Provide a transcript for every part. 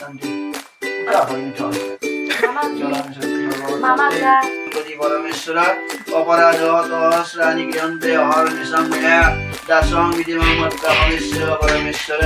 শান্তি পুরা হরিণ মামাকা পরমেশ্বর অপরাধ সহস্রাণি গৃহন্তে হরণি সংজ্ঞা দাসং বিধিমত্তা হরিশ্বর পরমেশ্বর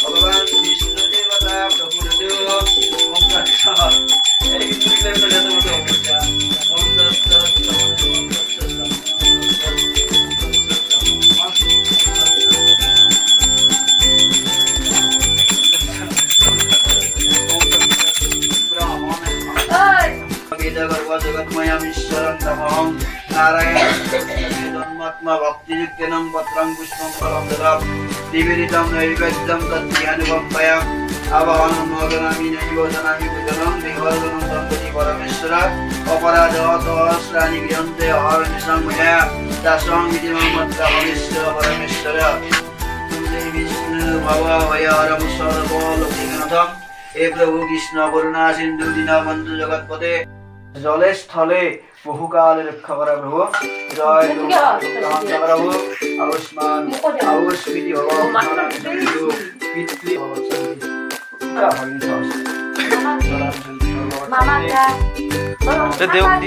ভগবান বিষ্ণু দেবতা প্রভু जगन्मयमीश्वरं तमहं नारायणमात्मा भक्तियुक्तेनं पत्रं पुष्पं फलं ददामि निवेदितं नैवेद्यं तद्ध्यानुपम्पयाम् आवाहनं मोदनामि नैवेदनामि पूजनं विवर्धनं दम्पति परमेश्वर अपराधः सहस्राणि गृहन्ते हरनिशं मया दासं विधिमत्ता हरिश्वर परमेश्वर विष्णु भव भयहरं सर्वलोकनाथं हे प्रभु कृष्ण करुणा सिन्धु दीनबन्धु जगत्पते जले स्थले बहुकाल रक्षा करा प्रभु जय प्रभु आयुष्मान आयुष्मिति भगवान पितृ मामाका भगवान